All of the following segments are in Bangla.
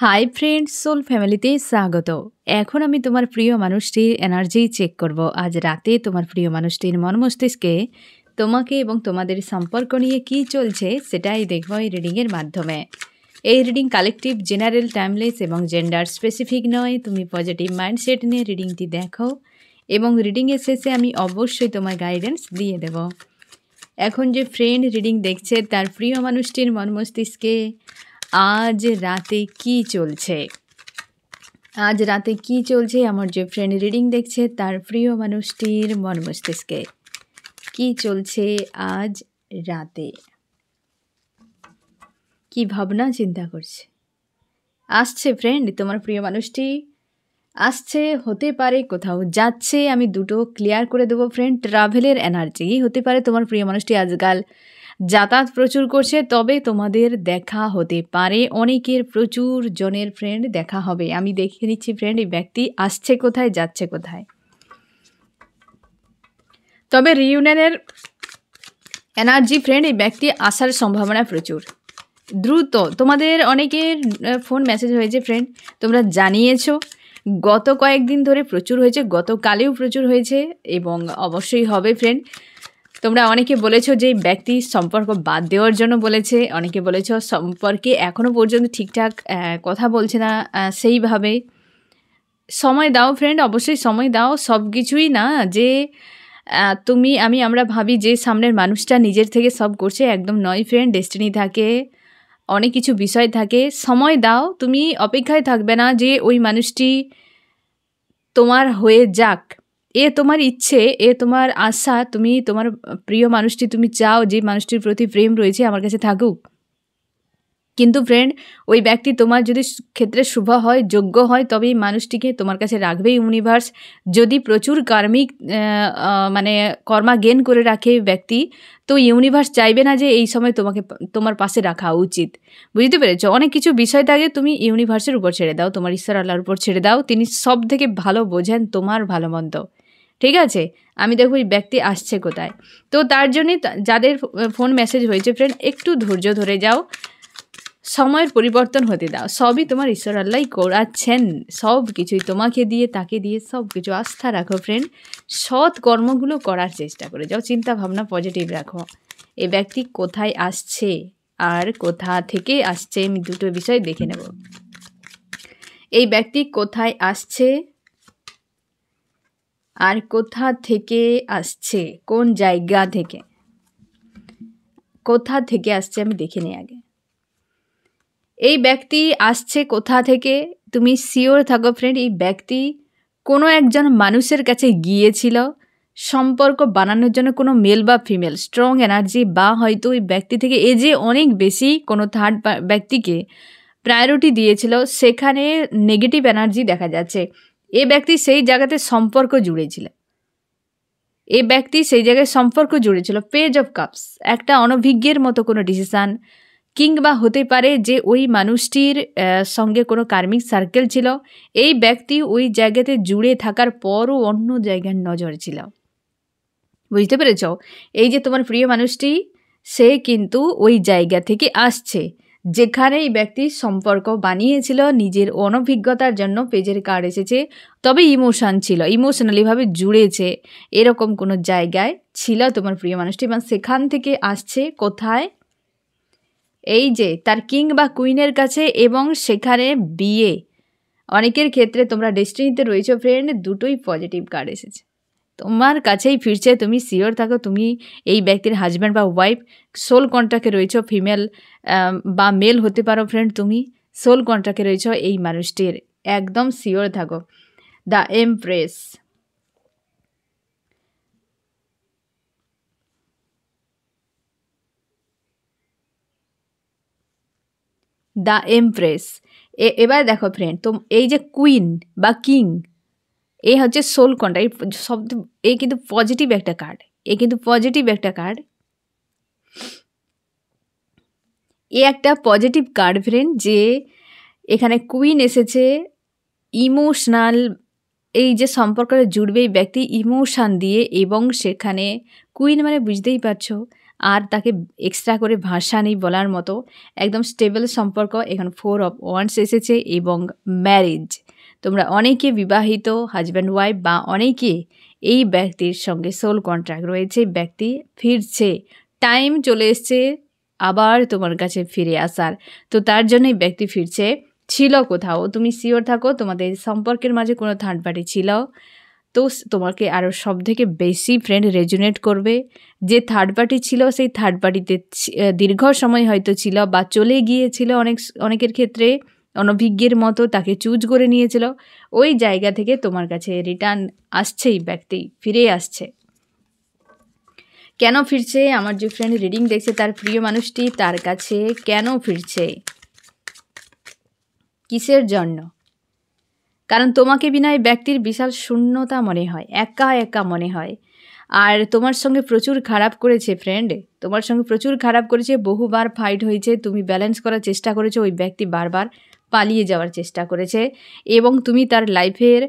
হাই ফ্রেন্ডস, সোল ফ্যামিলিতে স্বাগত। এখন আমি তোমার প্রিয় মানুষটির এনার্জি চেক করব। আজ রাতে তোমার প্রিয় মানুষটির মন মস্তিষ্কে তোমাকে এবং তোমাদের সম্পর্ক নিয়ে কী চলছে সেটাই দেখব এই রিডিংয়ের মাধ্যমে। এই রিডিং কালেকটিভ, জেনারেল, টাইমলেস এবং জেন্ডার স্পেসিফিক নয়। তুমি পজিটিভ মাইন্ডসেট নিয়ে রিডিংটি দেখো এবং রিডিংয়ের শেষে আমি অবশ্যই তোমার গাইডেন্স দিয়ে দেব। এখন যে ফ্রেন্ড রিডিং দেখছে তার প্রিয় মানুষটির মন মস্তিষ্কে আজ রাতে কি চলছে, আজ রাতে কি চলছে, আমার যে ফ্রেন্ড রিডিং দেখছে তার প্রিয় মানুষটির মন মস্তিষ্কে কি চলছে আজ রাতে, কি ভাবনা চিন্তা করছে। আসছে ফ্রেন্ড, তোমার প্রিয় মানুষটি আসছে, হতে পারে কোথাও যাচ্ছে। আমি দুটো ক্লিয়ার করে দেবো ফ্রেন্ড। ট্রাভেলের এনার্জি হতে পারে, তোমার প্রিয় মানুষটি আজকাল যাতায়াত প্রচুর করছে, তবে তোমাদের দেখা হতে পারে। অনেকের, প্রচুর জনের ফ্রেন্ড দেখা হবে। আমি দেখে নিচ্ছি ফ্রেন্ড এই ব্যক্তি আসছে কোথায়, যাচ্ছে কোথায়। তবে রিইউনিয়নের এনার্জি ফ্রেন্ড, এই ব্যক্তি আসার সম্ভাবনা প্রচুর দ্রুত। তোমাদের অনেকের ফোন মেসেজ হয়েছে ফ্রেন্ড, তোমরা জানিয়েছো। গত কয়েকদিন ধরে প্রচুর হয়েছে, গতকালেও প্রচুর হয়েছে এবং অবশ্যই হবে ফ্রেন্ড। তোমরা অনেকে বলেছো যে ব্যক্তি সম্পর্ক বাদ দেওয়ার জন্য বলেছে, অনেকে বলেছো সম্পর্কে এখনও পর্যন্ত ঠিকঠাক কথা বলছে না সেইভাবে। সময় দাও ফ্রেন্ড, অবশ্যই সময় দাও। সব কিছুই না যে আমরা ভাবি যে সামনের মানুষটা নিজের থেকে সব করছে, একদম নয় ফ্রেন্ড। ডেস্টিনি থাকে, অনেক কিছু বিষয় থাকে। সময় দাও, তুমি অপেক্ষায় থাকবে না যে ওই মানুষটি তোমার হয়ে যাক। এ তোমার ইচ্ছে, এ তোমার আশা। তুমি তোমার প্রিয় মানুষটি তুমি চাও যে মানুষটির প্রতি প্রেম রয়েছে আমার কাছে থাকুক। কিন্তু ফ্রেন্ড, ওই ব্যক্তি তোমার যদি ক্ষেত্রে শুভ হয়, যোগ্য হয়, তবে এই মানুষটিকে তোমার কাছে রাখবে ইউনিভার্স। যদি প্রচুর কার্মিক কর্মা গেন করে রাখে ব্যক্তি, তো ইউনিভার্স চাইবে না যে এই সময় তোমার পাশে রাখা উচিত। বুঝতে পেরেছো? অনেক কিছু বিষয় থাকে, তুমি ইউনিভার্সের উপর ছেড়ে দাও, তোমার ঈশ্বর আল্লাহর উপর ছেড়ে দাও। তিনি সব থেকে ভালো বোঝেন তোমার ভালো মন্দ। ঠিক আছে? আমি দেখব এই ব্যক্তি আসছে কোথায়। তো তার জন্যই যাদের ফোন মেসেজ হয়েছে ফ্রেন্ড, একটু ধৈর্য ধরে যাও, সময়ের পরিবর্তন হতে দাও। সবই তোমার ঈশ্বর আল্লাহ করাচ্ছেন, সব কিছুই তোমাকে দিয়ে, তাকে দিয়ে, সব কিছু। আস্থা রাখো ফ্রেন্ড, সৎ কর্মগুলো করার চেষ্টা করে যাও, চিন্তা ভাবনা পজিটিভ রাখো। এই ব্যক্তি কোথায় আসছে আর কোথা থেকে আসছে, আমি দুটো বিষয় দেখে নেব। এই ব্যক্তি কোথায় আসছে আর কোথা থেকে আসছে, কোন জায়গা থেকে, কোথা থেকে আসছে আমি দেখে নিই আগে। এই ব্যক্তি আসছে কোথা থেকে, তুমি শিওর থাকো ফ্রেন্ড। এই ব্যক্তি কোনো একজন মানুষের কাছে গিয়েছিল সম্পর্ক বানানোর জন্য, কোনো মেল বা ফিমেল স্ট্রং এনার্জি, বা হয়তো ওই ব্যক্তি থেকে এ যে অনেক বেশি কোনো থার্ড ব্যক্তিকে প্রায়োরিটি দিয়েছিল, সেখানে নেগেটিভ এনার্জি দেখা যাচ্ছে। এ ব্যক্তি সেই জায়গাতে সম্পর্ক জুড়েছিল, এ ব্যক্তি সেই জায়গায় সম্পর্ক জুড়েছিল। পেজ অফ কাপস, একটা অনভিজ্ঞের মতো কোনো ডিসিশান, কিংবা হতে পারে যে ওই মানুষটির সঙ্গে কোনো কার্মিক সার্কেল ছিল। এই ব্যক্তি ওই জায়গাতে জুড়ে থাকার পরও অন্য জায়গার নজর ছিল। বুঝতে পেরেছ? এই যে তোমার প্রিয় মানুষটি, সে কিন্তু ওই জায়গা থেকে আসছে যেখানে এই ব্যক্তি সম্পর্ক বানিয়েছিল নিজের অনভিজ্ঞতার জন্য। পেজের কার্ড এসেছে, তবে ইমোশন ছিল, ইমোশনালিভাবে জুড়েছে, এরকম কোনো জায়গায় ছিল তোমার প্রিয় মানুষটি, এবং সেখান থেকে আসছে কোথায়, এই যে তার কিং বা কুইনের কাছে, এবং সেখানে বিয়ে। অনেকের ক্ষেত্রে তোমরা ডেস্টিনিতে রয়েছো ফ্রেন্ড, দুটোই পজিটিভ কার্ড এসেছে। তোমার কাছেই ফিরছে, তুমি শিওর থাকো তুমি এই ব্যক্তির হাজব্যান্ড বা ওয়াইফ। সোল কন্ট্রাক্টে রয়েছো, ফিমেল বা মেল হতে পারো ফ্রেন্ড। তুমি সোল কন্ট্রাক্টে রয়েছো এই মানুষটির, একদম শিওর থাকো। The empress, the empress. এবার দেখো ফ্রেন্ড, তো এই যে কুইন বা কিং, এ হচ্ছে সোল কন্ট্রাক্ট। এই শব্দ, এ কিন্তু পজিটিভ একটা কার্ড, এ কিন্তু পজিটিভ একটা কার্ড, এ একটা পজিটিভ কার্ড ফ্রেন্ড। যে এখানে কুইন এসেছে, ইমোশনাল, এই যে সম্পর্কটা জুড়বে এই ব্যক্তি ইমোশান দিয়ে, এবং সেখানে কুইন মানে বুঝতেই পারছো আর তাকে এক্সট্রা করে ভাষা নেই বলার মতো, একদম স্টেবল সম্পর্ক। এখন 4 অফ ওয়ান্ডস এসেছে এবং ম্যারেজ। তোমরা অনেকে বিবাহিত হাজব্যান্ড ওয়াইফ বা অনেকে এই ব্যক্তির সঙ্গে সোল কন্ট্রাক্ট রয়েছে। ব্যক্তি ফিরছে, টাইম চলে এসছে আবার তোমার কাছে ফিরে আসার। তো তার জন্যই ব্যক্তি ফিরছে। ছিল কোথাও, তুমি শিওর থাকো তোমাদের সম্পর্কের মাঝে কোনো থার্ড পার্টি ছিল, তো তোমাকে আরও সব থেকে বেশি ফ্রেন্ড রেজোনেট করবে। যে থার্ড পার্টি ছিল সেই থার্ড পার্টিতে দীর্ঘ সময় হয়তো ছিল বা চলে গিয়েছিল, অনেকের ক্ষেত্রে অনভিজ্ঞের মতো তাকে চুজ করে নিয়েছিল। ওই জায়গা থেকে তোমার কাছে রিটার্ন আসছেই, ব্যক্তি ফিরে আসছে। কেন ফিরছে? আমার যে ফ্রেন্ড রিডিং দেখছে তার প্রিয় মানুষটি তার কাছে কেন ফিরছে, কিসের জন্য? কারণ তোমাকে বিনা এই ব্যক্তির বিশাল শূন্যতা মনে হয়, একা একা মনে হয়। আর তোমার সঙ্গে প্রচুর খারাপ করেছে ফ্রেন্ড, তোমার সঙ্গে প্রচুর খারাপ করেছে, বহুবার ফাইট হয়েছে, তুমি ব্যালেন্স করার চেষ্টা করেছো, ওই ব্যক্তি বারবার পালিয়ে যাওয়ার চেষ্টা করেছে। এবং তুমি তার লাইফের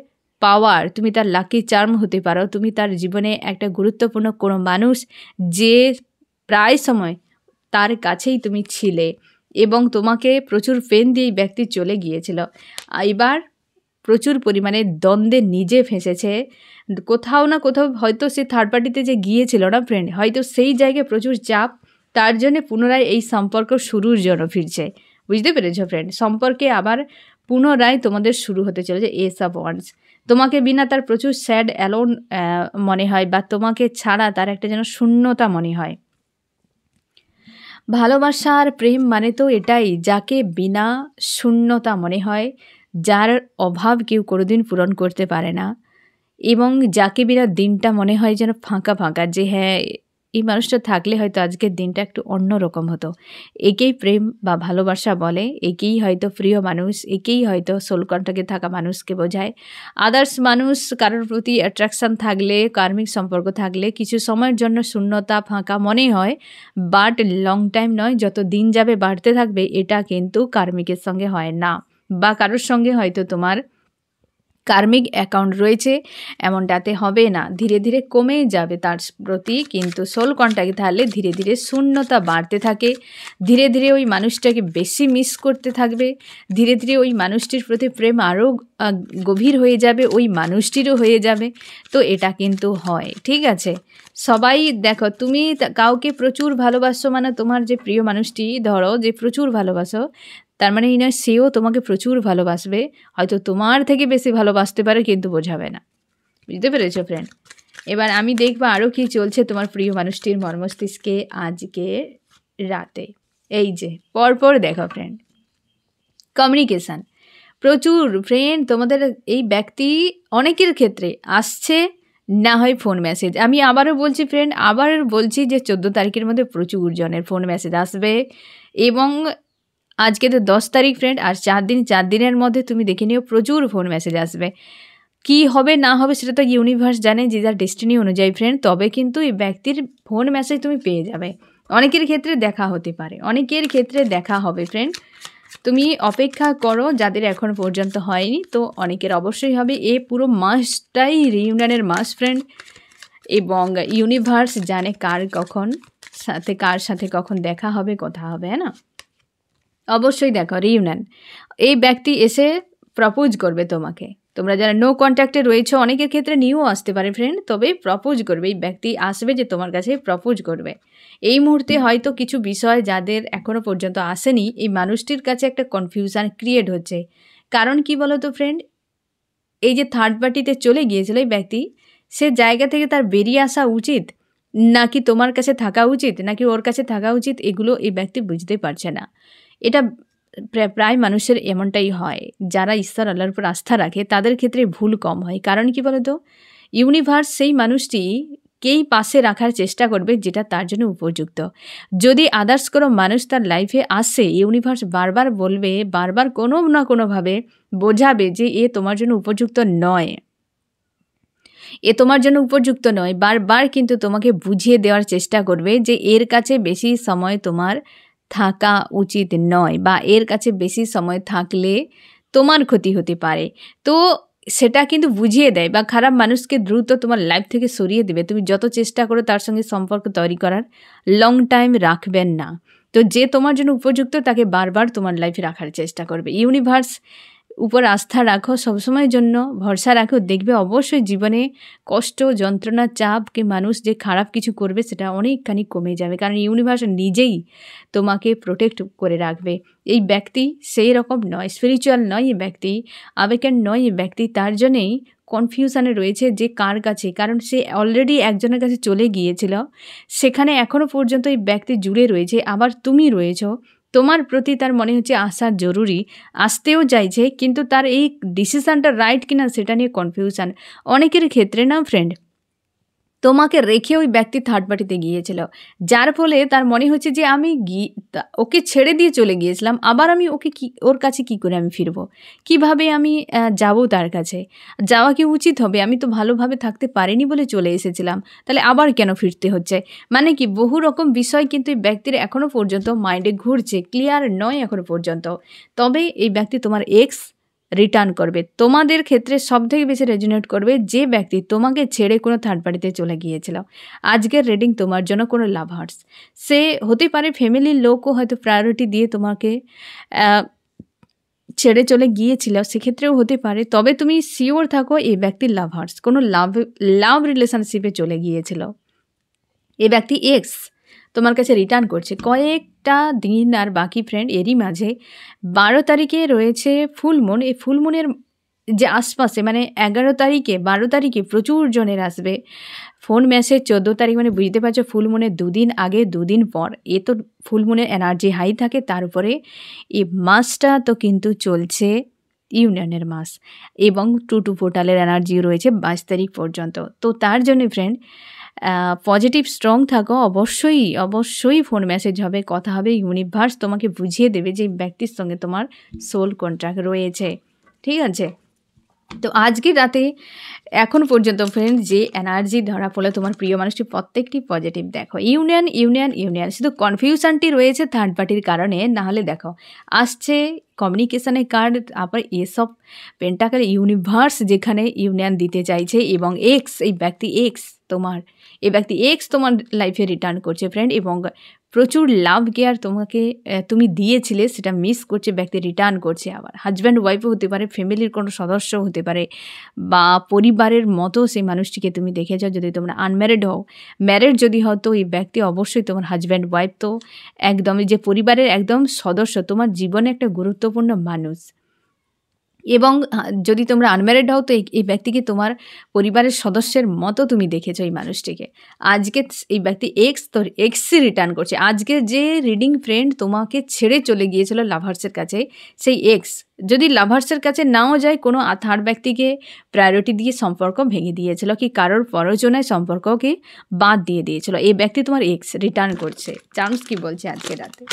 পাওয়ার, তুমি তার লাকি চার্ম হতে পারো, তুমি তার জীবনে একটা গুরুত্বপূর্ণ কোনো মানুষ যে প্রায় সময় তার কাছেই তুমি ছিলে এবং তোমাকে প্রচুর পেন দিয়ে এই ব্যক্তি চলে গিয়েছিল। এবার প্রচুর পরিমাণে দ্বন্দ্বে নিজে ফেঁসেছে। কোথাও না কোথাও হয়তো সে থার্ড পার্টিতে যে গিয়েছিল না ফ্রেন্ড, হয়তো সেই জায়গায় প্রচুর চাপ, তার জন্য পুনরায় এই সম্পর্ক শুরুর জন্য ফিরছে। বুঝতে পেরেছো ফ্রেন্ড? সম্পর্কে আবার পুনরায় তোমাদের শুরু হতে চলেছে এস অফ ওয়ান্ডস। তোমাকে বিনা তার প্রচুর স্যাড অ্যালোন মনে হয়, বা তোমাকে ছাড়া তার একটা যেন শূন্যতা মনে হয়। ভালোবাসা আর প্রেম মানে তো এটাই, যাকে বিনা শূন্যতা মনে হয়, যার অভাব কেউ কোনোদিন পূরণ করতে পারে না, এবং যাকে বিনা দিনটা মনে হয় যেন ফাঁকা ফাঁকা, যে হ্যাঁ এই মানুষটা থাকলে হয়তো আজকের দিনটা একটু অন্যরকম হতো। একেই প্রেম বা ভালোবাসা বলে, একেই হয়তো প্রিয় মানুষ, একেই হয়তো সোল কন্ট্যাক্টে থাকা মানুষকে বোঝায়। আদার্স মানুষ কারোর প্রতি অ্যাট্রাকশান থাকলে, কার্মিক সম্পর্ক থাকলে কিছু সময়ের জন্য শূন্যতা ফাঁকা মনে হয়, বাট লং টাইম নয়, যত দিন যাবে বাড়তে থাকবে। এটা কিন্তু কার্মিকের সঙ্গে হয় না, বা কারোর সঙ্গে হয়তো তোমার কার্মিক অ্যাকাউন্ট রয়েছে এমনটাতে হবে না, ধীরে ধীরে কমে যাবে তার প্রতি। কিন্তু সোল কন্ট্যাক্টে থাকলে ধীরে ধীরে শূন্যতা বাড়তে থাকে, ধীরে ধীরে ওই মানুষটাকে বেশি মিস করতে থাকবে, ধীরে ধীরে ওই মানুষটির প্রতি প্রেম আরও গভীর হয়ে যাবে, ওই মানুষটিরও হয়ে যাবে। তো এটা কিন্তু হয়, ঠিক আছে? সবাই দেখো, তুমি কাউকে প্রচুর ভালোবাসো মানে তোমার যে প্রিয় মানুষটি ধরো যে প্রচুর ভালোবাসো, তার মানে এই নয় সেও তোমাকে প্রচুর ভালোবাসবে, হয়তো তোমার থেকে বেশি ভালোবাসতে পারে কিন্তু বোঝাবে না। বুঝতে পেরেছো ফ্রেন্ড? এবার আমি দেখবো আরও কি চলছে তোমার প্রিয় মানুষটির মর্মস্তিষ্কে আজকে রাতে। এই যে পরপর দেখো ফ্রেন্ড, কমিউনিকেশান প্রচুর ফ্রেন্ড, তোমাদের এই ব্যক্তি অনেকের ক্ষেত্রে আসছে না হয় ফোন মেসেজ। আমি আবারও বলছি ফ্রেন্ড, আবার বলছি যে 14 তারিখের মধ্যে প্রচুর জনের ফোন মেসেজ আসবে, এবং আজকে তো 10 তারিখ ফ্রেন্ড, আর 4 দিনের মধ্যে তুমি দেখে নিও প্রচুর ফোন মেসেজ আসবে। কি হবে না হবে সেটা তো ইউনিভার্স জানে, যে যার ডেস্টিনি অনুযায়ী ফ্রেন্ড, তবে কিন্তু এই ব্যক্তির ফোন মেসেজ তুমি পেয়ে যাবে। অনেকের ক্ষেত্রে দেখা হতে পারে, অনেকের ক্ষেত্রে দেখা হবে ফ্রেন্ড, তুমি অপেক্ষা করো। যাদের এখনও পর্যন্ত হয়নি, তো অনেকের অবশ্যই হবে। এ পুরো মাসটাই রিইউনিয়নের মাস ফ্রেন্ড, এবং ইউনিভার্স জানে কার সাথে কখন দেখা হবে, কথা হবে, হ্যাঁ না? অবশ্যই দেখো রিইউনিয়ন, এই ব্যক্তি এসে প্রপোজ করবে তোমাকে। তোমরা যারা নো কন্ট্যাক্টে রয়েছো, অনেকের ক্ষেত্রে নিয়েও আসতে পারে ফ্রেন্ড, তবে প্রপোজ করবে। এই ব্যক্তি আসবে যে তোমার কাছে প্রপোজ করবে। এই মুহূর্তে হয়তো কিছু বিষয় যাদের এখনও পর্যন্ত আসেনি, এই মানুষটির কাছে একটা কনফিউশন ক্রিয়েট হচ্ছে। কারণ কি বলো তো ফ্রেন্ড, এই যে থার্ড পার্টিতে চলে গিয়েছিল এই ব্যক্তি, সে জায়গা থেকে তার বেরিয়ে আসা উচিত, নাকি তোমার কাছে থাকা উচিত, নাকি ওর কাছে থাকা উচিত, এগুলো এই ব্যক্তি বুঝতে পারছে না। এটা প্রায় মানুষের এমনটাই হয়, যারা ঈশ্বর আল্লাহর উপর আস্থা রাখে তাদের ক্ষেত্রে ভুল কম হয়। কারণ কি বলতো, ইউনিভার্স সেই মানুষটিকেই পাশে রাখার চেষ্টা করবে যেটা তার জন্য উপযুক্ত। যদি আদার্স কোনো মানুষ তার লাইফে আসে, ইউনিভার্স বারবার বলবে, বারবার কোনো না কোনোভাবে বোঝাবে যে এ তোমার জন্য উপযুক্ত নয়, এ তোমার জন্য উপযুক্ত নয়। বারবার কিন্তু তোমাকে বুঝিয়ে দেওয়ার চেষ্টা করবে যে এর কাছে বেশি সময় তোমার থাকা উচিত নয়, বা এর কাছে বেশি সময় থাকলে তোমার ক্ষতি হতে পারে। তো সেটা কিন্তু বুঝিয়ে দেয় বা খারাপ মানুষকে দ্রুত তোমার লাইফ থেকে সরিয়ে দেবে। তুমি যত চেষ্টা করো তার সঙ্গে সম্পর্ক তৈরি করার, লং টাইম রাখবেন না। তো যে তোমার জন্য উপযুক্ত তাকে বারবার তোমার লাইফে রাখার চেষ্টা করবে। ইউনিভার্স উপর আস্থা রাখো, সবসময়ের জন্য ভরসা রাখো, দেখবে অবশ্যই জীবনে কষ্ট, যন্ত্রণা, চাপ কি মানুষ যে খারাপ কিছু করবে সেটা অনেকখানি কমে যাবে, কারণ ইউনিভার্স নিজেই তোমাকে প্রোটেক্ট করে রাখবে। এই ব্যক্তি সেই রকম নয়, স্পিরিচুয়াল নয় এই ব্যক্তি, আবেগের নয় এই ব্যক্তি, তার জন্যেই কনফিউশনে রয়েছে যে কার কাছে, কারণ সে অলরেডি একজনের কাছে চলে গিয়েছিল, সেখানে এখনও পর্যন্ত এই ব্যক্তি জুড়ে রয়েছে, আবার তুমি রয়েছো, তোমার প্রতি তার মনে হচ্ছে আসা জরুরি, আসতেও চাইছে, কিন্তু তার এই ডিসিশানটা রাইট কিনা সেটা নিয়ে কনফিউশন। অনেকের ক্ষেত্রে না ফ্রেন্ড, তোমাকে রেখে ওই ব্যক্তি থার্ড পার্টিতে গিয়েছিল, যার ফলে তার মনে হচ্ছে যে আমি ওকে ছেড়ে দিয়ে চলে গিয়েছিলাম, আবার আমি ওর কাছে কি করে আমি ফিরবো, কিভাবে আমি যাব তার কাছে, যাওয়া কি উচিত হবে, আমি তো ভালোভাবে থাকতে পারিনি বলে চলে এসেছিলাম, তাহলে আবার কেন ফিরতে হচ্ছে। মানে কি বহু রকম বিষয় কিন্তু এই ব্যক্তির এখনও পর্যন্ত মাইন্ডে ঘুরছে, ক্লিয়ার নয় এখনও পর্যন্ত। তবে এই ব্যক্তি তোমার এক্স রিটার্ন করবে। তোমাদের ক্ষেত্রে সবথেকে বেশি রেজোনেট করবে যে ব্যক্তি তোমাকে ছেড়ে কোনো থার্ড পার্টিতে চলে গিয়েছিল। আজকের রিডিং তোমার জন্য কোনো লাভার্স, সে হতে পারে ফ্যামিলির লোকও হয়তো প্রায়োরিটি দিয়ে তোমাকে ছেড়ে চলে গিয়েছিল, সেক্ষেত্রেও হতে পারে। তবে তুমি শিওর থাকো এই ব্যক্তির লাভার্স, কোনো লাভ রিলেশনশিপে চলে গিয়েছিল। এই ব্যক্তি এক্স তোমার কাছে রিটার্ন করছে। কয়েকটা দিন আর বাকি ফ্রেন্ড, এরই মাঝে 12 তারিখে রয়েছে ফুলমুন। এই ফুলমুনের যে আশপাশে মানে 11 তারিখে 12 তারিখে প্রচুর জনের আসবে ফোন মেসেজ। 14 তারিখ মানে বুঝতে পারছো ফুলমুনের 2 দিন আগে 2 দিন পর, এ তো ফুলমুনের এনার্জি হাই থাকে। তার উপরে এই মাসটা তো কিন্তু চলছে ইউনিয়নের মাস, এবং 2 পোর্টালের এনার্জি রয়েছে 22 তারিখ পর্যন্ত। তো তার জন্য ফ্রেন্ড পজিটিভ স্ট্রং থাকো, অবশ্যই ফোন মেসেজ হবে, কথা হবে, ইউনিভার্স তোমাকে বুঝিয়ে দেবে যে ব্যক্তির সঙ্গে তোমার সোল কন্ট্রাক্ট রয়েছে, ঠিক আছে। তো আজকের রাতে এখন পর্যন্ত ফ্রেন্ড যে এনার্জি ধরা পড়লে তোমার প্রিয় মানুষটি প্রত্যেকটি পজিটিভ। দেখো ইউনিয়ন, শুধু কনফিউশনটি রয়েছে থার্ড পার্টির কারণে, নাহলে দেখো আসছে কমিউনিকেশনের কার্ড, আবার এসব পেন্টাকেল, ইউনিভার্স যেখানে ইউনিয়ন দিতে চাইছে, এবং এই ব্যক্তি এক্স তোমার লাইফে রিটার্ন করছে ফ্রেন্ড, এবং প্রচুর লাভ কেয়ার তুমি দিয়েছিলে সেটা মিস করছে ব্যক্তি, রিটার্ন করছে। আবার হাজব্যান্ড ওয়াইফও হতে পারে, ফ্যামিলির কোনো সদস্য হতে পারে, বা পরিবারের মতো সেই মানুষটিকে তুমি দেখেছ। যদি তোমরা আনম্যারিড হও, ম্যারিড যদি হও, তো এই ব্যক্তি অবশ্যই তোমার হাজব্যান্ড ওয়াইফ, তো একদমই যে পরিবারের একদম সদস্য, তোমার জীবনে একটা গুরুত্বপূর্ণ মানুষ। এবং যদি তোমরা আনম্যারিড হও, তো এই ব্যক্তিকে তোমার পরিবারের সদস্যের মতো তুমি দেখেছো এই মানুষটিকে। আজকে এই ব্যক্তি এক্সই রিটার্ন করছে। আজকে যে রিডিং ফ্রেন্ড তোমাকে ছেড়ে চলে গিয়েছিল লাভার্সের কাছে, সেই এক্স যদি লাভার্সের কাছে নাও যায়, কোনো থার্ড ব্যক্তিকে প্রায়োরিটি দিয়ে সম্পর্ক ভেঙে দিয়েছিল, কি কারোর প্ররোচনায় সম্পর্ককে বাদ দিয়ে দিয়েছিল, এই ব্যক্তি তোমার এক্স রিটার্ন করছে। চান্স কি বলছে আজকে রাতে?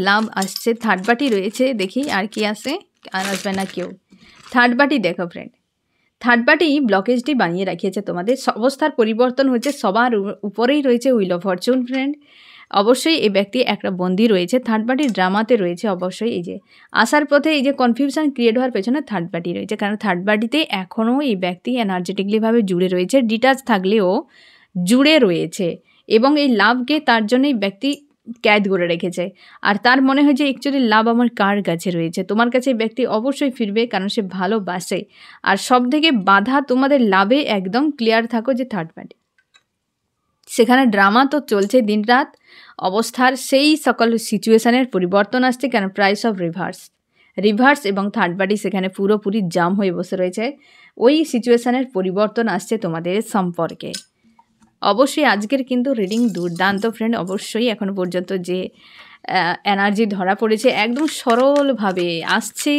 লাভ আসছে, থার্ড পার্টি রয়েছে, দেখি আর কি আসে, আর আসবে না কেউ। থার্ড পার্টি দেখো ফ্রেন্ড, থার্ড পার্টি ব্লকেজটি বানিয়ে রাখিয়েছে তোমাদের, অবস্থার পরিবর্তন হচ্ছে, সবার উপরেই রয়েছে হুইল অফ ফরচুন ফ্রেন্ড। অবশ্যই এই ব্যক্তি একটা বন্দি রয়েছে, থার্ড পার্টির ড্রামাতে রয়েছে। অবশ্যই এই যে আসার পথে এই যে কনফিউশন ক্রিয়েট হওয়ার পেছনে থার্ড পার্টি রয়েছে, কারণ থার্ড পার্টিতে এখনও এই ব্যক্তি এনার্জেটিকলিভাবে জুড়ে রয়েছে, ডিটাচ থাকলেও জুড়ে রয়েছে, এবং এই লাভকে তার জন্য এই ব্যক্তি ক্যাদ করে রেখেছে। আর তার মনে হয় যে অ্যাকচুয়ালি লাভ আমার কার কাছে রয়েছে, তোমার কাছে ব্যক্তি অবশ্যই ফিরবে, কারণ সে ভালোবাসে। আর সব থেকে বাধা তোমাদের লাভে একদম ক্লিয়ার থাকো যে থার্ড পার্টি, সেখানে ড্রামা তো চলছে দিনরাত, অবস্থার সেই সকল সিচুয়েশানের পরিবর্তন আসছে, কেন প্রাইস অফ রিভার্স এবং থার্ড পার্টি সেখানে পুরোপুরি জাম হয়ে বসে রয়েছে। ওই সিচুয়েশানের পরিবর্তন আসছে তোমাদের সম্পর্কে। অবশ্যই আজকের কিন্তু রিডিং দুর্দান্ত ফ্রেন্ড। অবশ্যই এখনও পর্যন্ত যে এনার্জি ধরা পড়েছে একদম সরলভাবে আসছে,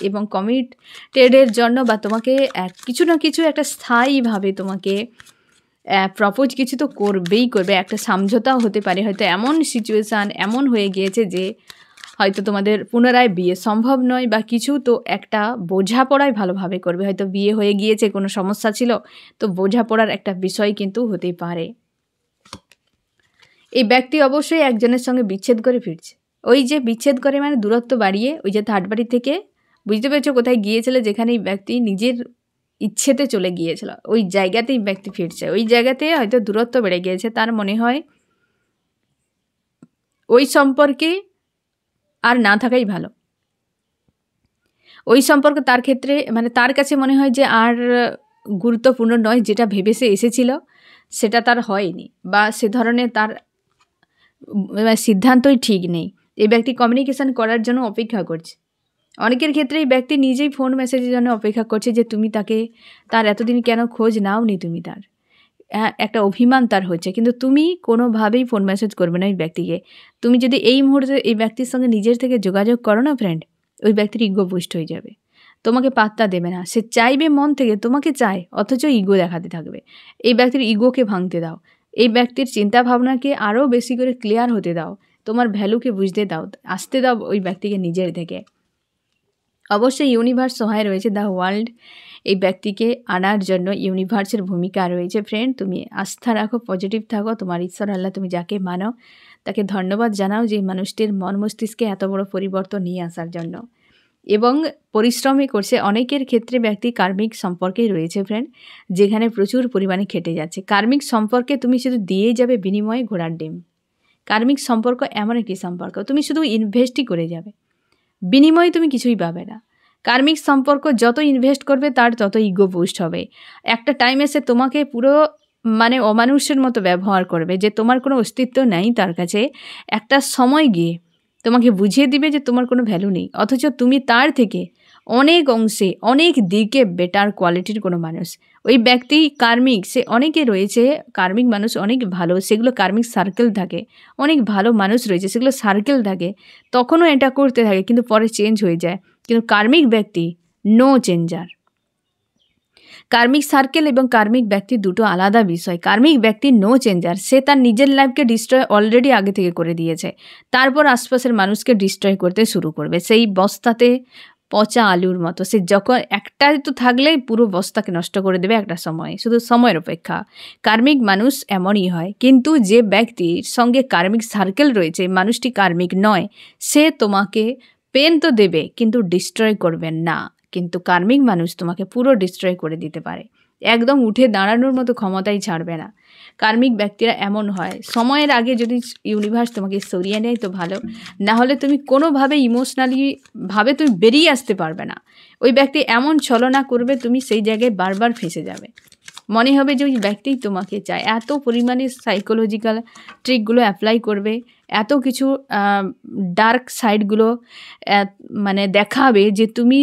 এবং কমিটেডের জন্য বা তোমাকে কিছু না কিছু একটা স্থায়ীভাবে তোমাকে প্রপোজ কিছু তো করবেই করবে, একটা সমঝোতাও হতে পারে। হয়তো এমন সিচুয়েশান এমন হয়ে গিয়েছে যে হয়তো তোমাদের পুনরায় বিয়ে সম্ভব নয় বা কিছু, তো একটা বোঝাপড়ায় ভালোভাবে করবে। হয়তো বিয়ে হয়ে গিয়েছে, কোনো সমস্যা ছিল, তো বোঝাপড়ার একটা বিষয় কিন্তু হতে পারে। এই ব্যক্তি অবশ্যই একজনের সঙ্গে বিচ্ছেদ করে ফিরছে, ওই যে বিচ্ছেদ করে মানে দূরত্ব বাড়িয়ে, ওই যে থার্ড পার্টি থেকে, বুঝতে পেরেছো কোথায় গিয়েছিল, যেখানে এই ব্যক্তি নিজের ইচ্ছেতে চলে গিয়েছিল, ওই জায়গাতেই ব্যক্তি ফিরছে। ওই জায়গাতে হয়তো দূরত্ব বেড়ে গিয়েছে, তার মনে হয় ওই সম্পর্কে আর না থাকাই ভালো। ওই সম্পর্ক তার ক্ষেত্রে মানে তার কাছে মনে হয় যে আর গুরুত্বপূর্ণ নয়, যেটা ভেবে সে এসেছিল সেটা তার হয়নি, বা সে ধরনের তার সিদ্ধান্তই ঠিক নেই। এই ব্যক্তি কমিউনিকেশন করার জন্য অপেক্ষা করছে। অনেকের ক্ষেত্রে এই ব্যক্তি নিজেই ফোন মেসেজের জন্য অপেক্ষা করছে যে তুমি তার এতদিন কেন খোঁজ নাওনি, তুমি তার একটা অভিমান তার হচ্ছে, কিন্তু তুমি কোনোভাবেই ফোন মেসেজ করবে না ওই ব্যক্তিকে। তুমি যদি এই মুহূর্তে এই ব্যক্তির সঙ্গে নিজের থেকে যোগাযোগ করো না ফ্রেন্ড, ওই ব্যক্তির ইগো বুস্ট হয়ে যাবে, তোমাকে পাত্তা দেবে না। সে চাইবে মন থেকে, তোমাকে চায়, অথচ ইগো দেখাতে থাকবে। এই ব্যক্তির ইগোকে ভাঙতে দাও, এই ব্যক্তির চিন্তাভাবনাকে আরও বেশি করে ক্লিয়ার হতে দাও, তোমার ভ্যালুকে বুঝতে দাও, আসতে দাও ওই ব্যক্তিকে নিজের থেকে। অবশ্যই ইউনিভার্স সহায় রয়েছে, দ্য ওয়ার্ল্ড এই ব্যক্তিকে আনার জন্য ইউনিভার্সের ভূমিকা রয়েছে ফ্রেন্ড। তুমি আস্থা রাখো, পজিটিভ থাকো, তোমার ঈশ্বর আল্লাহ তুমি যাকে মানো তাকে ধন্যবাদ জানাও যে মানুষটির মন মস্তিষ্কে এত বড় পরিবর্তন নিয়ে আসার জন্য, এবং পরিশ্রমই করছে। অনেকের ক্ষেত্রে ব্যক্তি কার্মিক সম্পর্কেই রয়েছে ফ্রেন্ড, যেখানে প্রচুর পরিমাণে খেটে যাচ্ছে। কার্মিক সম্পর্কে তুমি শুধু দিয়ে যাবে বিনিময়ে ঘোড়ার ডিম। কার্মিক সম্পর্ক এমন একটি সম্পর্ক, তুমি শুধু ইনভেস্টই করে যাবে, বিনিময়ে তুমি কিছুই পাবে না। কার্মিক সম্পর্ক যত ইনভেস্ট করবে তার তত ইগো বুস্ট হবে। একটা টাইম এসে তোমাকে পুরো মানে অমানুষের মতো ব্যবহার করবে, যে তোমার কোনো অস্তিত্ব নেই তার কাছে। একটা সময় গিয়ে তোমাকে বুঝিয়ে দিবে যে তোমার কোনো ভ্যালু নেই, অথচ তুমি তার থেকে অনেক অংশে অনেক দিকে বেটার কোয়ালিটির কোনো মানুষ। ওই ব্যক্তি কার্মিক, সে অনেকে রয়েছে কার্মিক মানুষ অনেক ভালো, সেগুলো কার্মিক সার্কেল থাকে, অনেক ভালো মানুষ রয়েছে সেগুলো সার্কেল থাকে, তখনও এটা করতে থাকে কিন্তু পরে চেঞ্জ হয়ে যায়। কিন্তু কার্মিক ব্যক্তি নো চেঞ্জার। কার্মিক সার্কেল এবং কার্মিক ব্যক্তি দুটো আলাদা বিষয়। কার্মিক ব্যক্তি নো চেঞ্জার, সে তার নিজের লাইফকে ডিস্ট্রয় অলরেডি আগে থেকে করে দিয়েছে, তারপর আশপাশের মানুষকে ডিস্ট্রয় করতে শুরু করবে, সেই বস্তাতে পচা আলুর মতো। সে যখন একটা তো থাকলেই পুরো বস্তাকে নষ্ট করে দেবে একটা সময়, শুধু সময়ের অপেক্ষা। কার্মিক মানুষ এমনই হয়, কিন্তু যে ব্যক্তির সঙ্গে কার্মিক সার্কেল রয়েছে, মানুষটি কার্মিক নয়, সে তোমাকে পেন তো দেবে কিন্তু ডিস্ট্রয় করবেন না। কিন্তু কার্মিক মানুষ তোমাকে পুরো ডিস্ট্রয় করে দিতে পারে, একদম উঠে দাঁড়ানোর মতো ক্ষমতাই ছাড়বে না। কার্মিক ব্যক্তিরা এমন হয়, সময়ের আগে যদি ইউনিভার্স তোমাকে সরিয়ে নেয় তো ভালো, না হলে তুমি কোনোভাবে ইমোশনালি ভাবে তুমি বেরিয়ে আসতে পারবে না। ওই ব্যক্তি এমন ছলনা করবে, তুমি সেই জায়গায় বারবার ফেঁসে যাবে, মনে হবে যে ওই ব্যক্তিই তোমাকে চায়। এত পরিমাণে সাইকোলজিক্যাল ট্রিকগুলো অ্যাপ্লাই করবে, এত কিছু ডার্ক সাইডগুলো মানে দেখাবে যে তুমি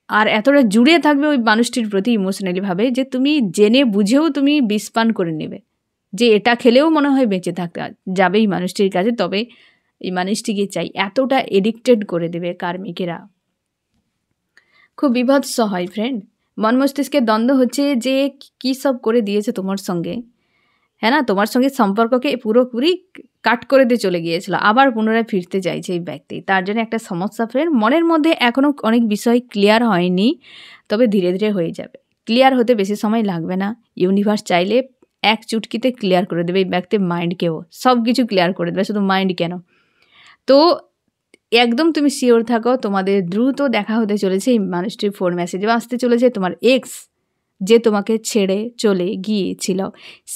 আর এতটা জুড়ে থাকবে ওই মানুষটির প্রতি ইমোশনালিভাবে, যে তুমি জেনে বুঝেও তুমি বিষপান করে নেবে, যে এটা খেলেও মনে হয় বেঁচে থাকতে যাবে এই মানুষটির কাছে, তবে এই মানুষটিকে চাই। এতটা এডিক্টেড করে দেবে কার্মিকেরা, খুব বিভৎস হয় ফ্রেন্ড। মন মস্তিষ্কে দ্বন্দ্ব হচ্ছে যে কী সব করে দিয়েছে তোমার সঙ্গে, হ্যাঁ না, তোমার সঙ্গে সম্পর্ককে পুরোপুরি কাট করে দিয়ে চলে গিয়েছিল, আবার পুনরায় ফিরতে চাইছে এই ব্যক্তি। তার জন্য একটা সমস্যা ফ্রেন্ড, মনের মধ্যে এখনও অনেক বিষয় ক্লিয়ার হয়নি, তবে ধীরে ধীরে হয়ে যাবে। ক্লিয়ার হতে বেশি সময় লাগবে না, ইউনিভার্স চাইলে এক চুটকিতে ক্লিয়ার করে দেবে এই ব্যক্তির মাইন্ডকেও, সব কিছু ক্লিয়ার করে দেবে, শুধু মাইন্ড কেন। তো একদম তুমি শিওর থাকো, তোমাদের দ্রুত দেখা হতে চলেছে। এই মানুষটির ফোন মেসেজও আসতে চলেছে, তোমার এক্স যে তোমাকে ছেড়ে চলে গিয়েছিল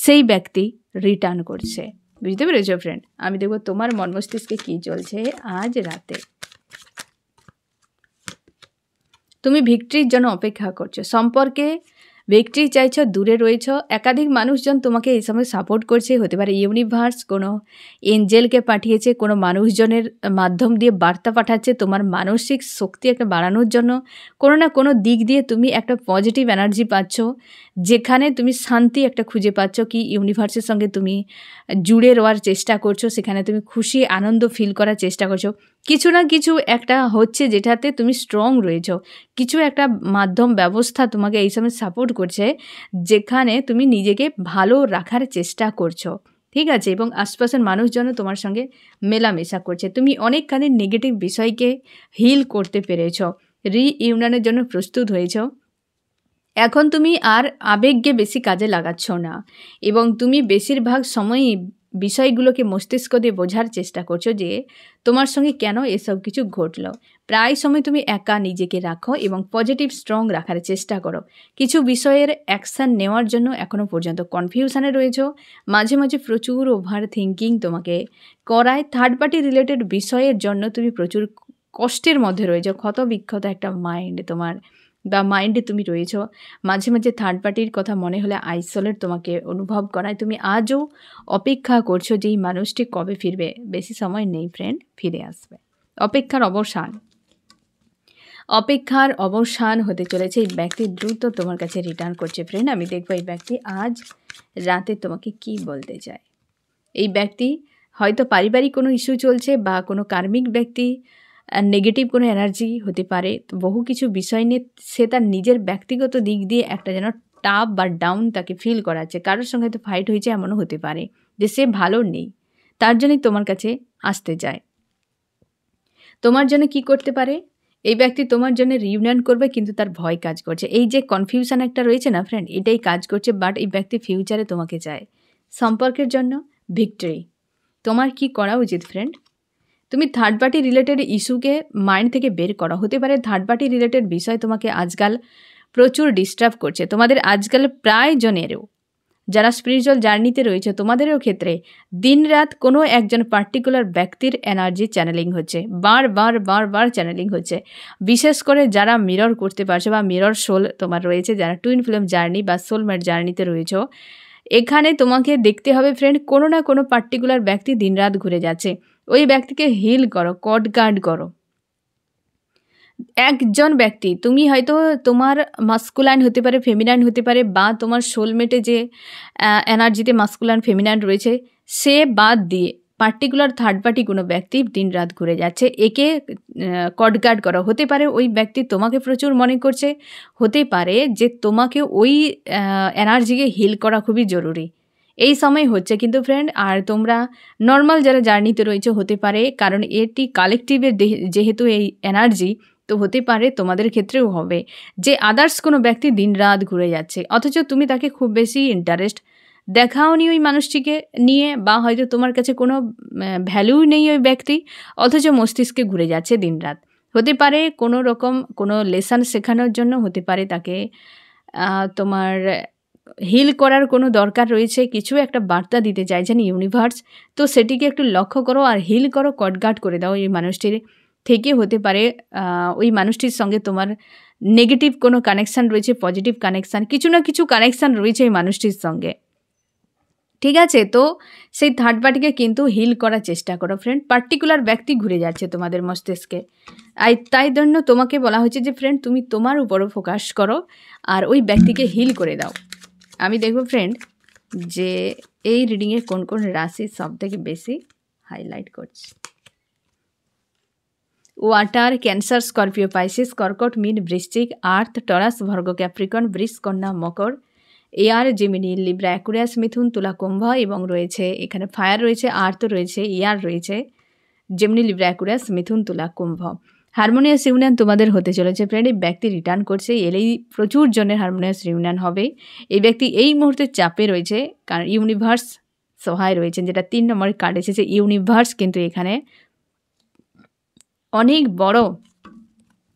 সেই ব্যক্তি রিটার্ন করছে। বুঝতে পেরেছো ফ্রেন্ড? আমি দেখবো তোমার মন মস্তিষ্কে কী চলছে আজ রাতে। তুমি ভিক্টরির জন্য অপেক্ষা করছো, সম্পর্কে ভিক্টরি চাইছো, দূরে রয়েছ, একাধিক মানুষজন তোমাকে এই সময় সাপোর্ট করছে। হতে পারে ইউনিভার্স কোনো এঞ্জেলকে পাঠিয়েছে, কোনো মানুষজনের মাধ্যম দিয়ে বার্তা পাঠাচ্ছে তোমার মানসিক শক্তি একটা বাড়ানোর জন্য। কোনো না কোনো দিক দিয়ে তুমি একটা পজিটিভ এনার্জি পাচ্ছ, যেখানে তুমি শান্তি একটা খুঁজে পাচ্ছ, কি ইউনিভার্সের সঙ্গে তুমি জুড়ে রওয়ার চেষ্টা করছো, সেখানে তুমি খুশি আনন্দ ফিল করার চেষ্টা করছো। কিছু না কিছু একটা হচ্ছে যেটাতে তুমি স্ট্রং রয়েছো, কিছু একটা মাধ্যম ব্যবস্থা তোমাকে এই সময় সাপোর্ট করছে, যেখানে তুমি নিজেকে ভালো রাখার চেষ্টা করছো, ঠিক আছে? এবং আশপাশের মানুষজন তোমার সঙ্গে মেলামেশা করছে, তুমি অনেকখানি নেগেটিভ বিষয়কে হিল করতে পেরেছো, রিইউনিয়নের জন্য প্রস্তুত হয়েছো। এখন তুমি আর আবেগকে বেশি কাজে লাগাচ্ছ না, এবং তুমি বেশিরভাগ সময়ই বিষয়গুলোকে মস্তিষ্ক দিয়ে বোঝার চেষ্টা করছো যে তোমার সঙ্গে কেন এসব কিছু ঘটলো। প্রায় সময় তুমি একা নিজেকে রাখো এবং পজিটিভ স্ট্রং রাখার চেষ্টা করো। কিছু বিষয়ের অ্যাকশান নেওয়ার জন্য এখনও পর্যন্ত কনফিউশনে রয়েছো। মাঝে মাঝে প্রচুর ওভার থিঙ্কিং তোমাকে করায়। থার্ড পার্টি রিলেটেড বিষয়ের জন্য তুমি প্রচুর কষ্টের মধ্যে রয়েছো। ক্ষত বিক্ষত একটা মাইন্ড তোমার বা মাইন্ডে তুমি রয়েছো। মাঝে মাঝে থার্ড পার্টির কথা মনে হলে আইসোলেট তোমাকে অনুভব করায়। তুমি আজও অপেক্ষা করছো যে এই মানুষটি কবে ফিরবে। বেশি সময় নেই ফ্রেন্ড, ফিরে আসবে। অপেক্ষার অবসান হতে চলেছে। এই ব্যক্তি দ্রুত তোমার কাছে রিটার্ন করছে ফ্রেন্ড। আমি দেখবো এই ব্যক্তি আজ রাতে তোমাকে কি বলতে চায়। এই ব্যক্তি হয়তো পারিবারিক কোনো ইস্যু চলছে বা কোনো কার্মিক ব্যক্তি, নেগেটিভ কোনো এনার্জি হতে পারে। বহু কিছু বিষয় নিয়ে সে তার নিজের ব্যক্তিগত দিক দিয়ে একটা যেন টাপ বা ডাউন তাকে ফিল করাচ্ছে। কারোর সঙ্গে হয়তো ফাইট হয়েছে, এমনও হতে পারে যে সে ভালো নেই, তার জন্যই তোমার কাছে আসতে চায়। তোমার জন্য কি করতে পারে এই ব্যক্তি? তোমার জন্য রিউনিয়ন করবে, কিন্তু তার ভয় কাজ করছে। এই যে কনফিউশন একটা রয়েছে না ফ্রেন্ড, এটাই কাজ করছে। বাট এই ব্যক্তি ফিউচারে তোমাকে চায়। সম্পর্কের জন্য ভিক্টরি। তোমার কি করা উচিত ফ্রেন্ড? তুমি থার্ড পার্টি রিলেটেড ইস্যুকে মাইন্ড থেকে বের করো। হতে পারে থার্ড পার্টি রিলেটেড বিষয় তোমাকে আজকাল প্রচুর ডিস্টার্ব করছে। তোমাদের আজকাল প্রায় জনেরও যারা স্পিরিচুয়াল জার্নিতে রয়েছে তোমাদেরও ক্ষেত্রে দিনরাত কোনো একজন পার্টিকুলার ব্যক্তির এনার্জি চ্যানেলিং হচ্ছে, বার চ্যানেলিং হচ্ছে। বিশেষ করে যারা মিরর করতে পারছো বা মিরর সোল তোমার রয়েছে, যারা টুইন ফ্লেম জার্নি বা সোলমেট জার্নিতে রয়েছে, এখানে তোমাকে দেখতে হবে ফ্রেন্ড, কোনো না কোনো পার্টিকুলার ব্যক্তি দিনরাত ঘুরে যাচ্ছে। ওই ব্যক্তিকে হিল করো, কড গার্ড করো। একজন ব্যক্তি, তুমি হয়তো তোমার মাস্কুলাইন হতে পারে, ফেমিনাইন হতে পারে, বা তোমার সোলমেটে যে এনার্জিতে মাস্কুলাইন ফেমিনাইন রয়েছে সে বাদ দিয়ে পার্টিকুলার থার্ড পার্টি কোনো ব্যক্তি দিনরাত ঘুরে যাচ্ছে, একে কডগার্ড করা। হতে পারে ওই ব্যক্তি তোমাকে প্রচুর মনে করছে, হতে পারে যে তোমাকে ওই এনার্জিকে হিল করা খুবই জরুরি। এই সময় হচ্ছে কিন্তু ফ্রেন্ড। আর তোমরা নর্মাল যারা জার্নিতে রয়েছে হতে পারে, কারণ এটি কালেকটিভের যেহেতু এই এনার্জি, তো হতে পারে তোমাদের ক্ষেত্রেও হবে যে আদার্স কোনো ব্যক্তি দিনরাত ঘুরে যাচ্ছে, অথচ তুমি তাকে খুব বেশি ইন্টারেস্ট দেখাওনি ওই মানুষটিকে নিয়ে, বা হয়তো তোমার কাছে কোনো ভ্যালু নেই ওই ব্যক্তি, অথচ মস্তিষ্কে ঘুরে যাচ্ছে দিনরাত। হতে পারে কোনো রকম কোনো লেসন শেখানোর জন্য, হতে পারে তাকে তোমার হিল করার কোনো দরকার রয়েছে, কিছু একটা বার্তা দিতে চাইছেন ইউনিভার্স। তো সেটিকে একটু লক্ষ্য করো আর হিল করো, কটগার্ড করে দাও এই মানুষটির থেকে। হতে পারে ওই মানুষটির সঙ্গে তোমার নেগেটিভ কোনো কানেকশান রয়েছে, পজিটিভ কানেকশান, কিছু না কিছু কানেকশান রয়েছে এই মানুষটির সঙ্গে, ঠিক আছে? তো সেই থার্ড পার্টিকে কিন্তু হিল করার চেষ্টা করো ফ্রেন্ড। পার্টিকুলার ব্যক্তি ঘুরে যাচ্ছে তোমাদের মস্তিষ্কে, তাই জন্য তোমাকে বলা হয়েছে যে ফ্রেন্ড তুমি তোমার উপরও ফোকাস করো আর ওই ব্যক্তিকে হিল করে দাও। আমি দেখব ফ্রেন্ড যে এই রিডিংয়ে কোন কোন রাশি সবথেকে বেশি হাইলাইট করছে। ওয়াটার, ক্যান্সার, স্করপিও, পাইসিস, কর্কট, মীন, বৃশ্চিক, আর্থ, টরাস, ভর্গ, ক্যাপ্রিকন, বৃষ, কন্যা, মকর, এয়ার, জেমিনি, লিব্রা, অ্যাকুরিয়াস, মিথুন, তুলা, কুম্ভ, এবং রয়েছে এখানে ফায়ার রয়েছে, আর্থ রয়েছে, এয়ার রয়েছে, জেমিনি, লিব্রা, অ্যাকুরিয়াস, মিথুন, তুলা, কুম্ভ। হারমোনিয়াস ইউনিয়ন তোমাদের হতে চলেছে ফ্রেন্ড। এই ব্যক্তি রিটার্ন করছে, এলেই প্রচুর জনের হারমোনিয়াস ইউনিয়ন হবে। এই ব্যক্তি এই মুহূর্তে চাপে রয়েছে, কারণ ইউনিভার্স সহায় রয়েছেন, যেটা 3 নম্বরের কার্ড এসেছে। ইউনিভার্স কিন্তু এখানে অনেক বড়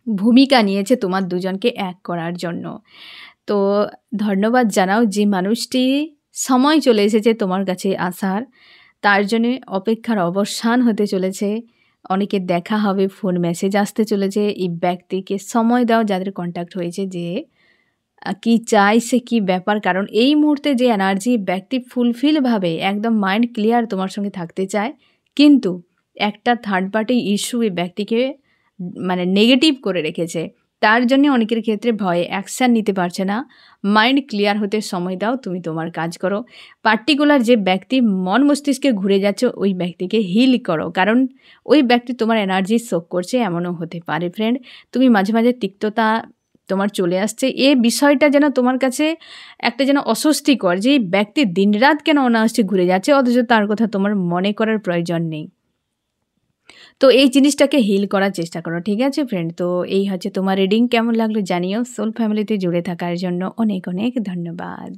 ভূমিকা নিয়েছে তোমার দুজনকে এক করার জন্য। তো ধন্যবাদ জানাও যে মানুষটি সময় চলে এসেছে তোমার কাছে আসার, তার জন্যে অপেক্ষার অবসান হতে চলেছে। অনেকের দেখা হবে, ফোন মেসেজ আসতে চলেছে। এই ব্যক্তিকে সময় দাও যাদের কন্ট্যাক্ট হয়েছে, যে কি চাইছে, কি ব্যাপার। কারণ এই মুহূর্তে যে এনার্জি, ব্যক্তি ফুলফিলভাবে একদম মাইন্ড ক্লিয়ার তোমার সঙ্গে থাকতে চায়, কিন্তু একটা থার্ড পার্টি ইস্যু এই ব্যক্তিকে মানে নেগেটিভ করে রেখেছে। তার জন্য অনেকের ক্ষেত্রে ভয়ে অ্যাকশান নিতে পারছে না। মাইন্ড ক্লিয়ার হতে সময় দাও, তুমি তোমার কাজ করো। পার্টিকুলার যে ব্যক্তি মন মস্তিষ্কে ঘুরে যাচ্ছে ওই ব্যক্তিকে হিল করো, কারণ ওই ব্যক্তি তোমার এনার্জি শোক করছে, এমনও হতে পারে ফ্রেন্ড। তুমি মাঝে মাঝে তিক্ততা তোমার চলে আসছে, এই বিষয়টা যেন তোমার কাছে একটা যেন অস্বস্তিকর, যে এই ব্যক্তি দিনরাত কেন অনায়াসে ঘুরে যাচ্ছে, অথচ তার কথা তোমার মনে করার প্রয়োজন নেই। তো এই জিনিসটাকে হিল করার চেষ্টা করো, ঠিক আছে ফ্রেন্ড? তো এই হচ্ছে তোমার রিডিং। কেমন লাগলো জানিও। সোল ফ্যামিলিতে জুড়ে থাকার জন্য অনেক অনেক ধন্যবাদ।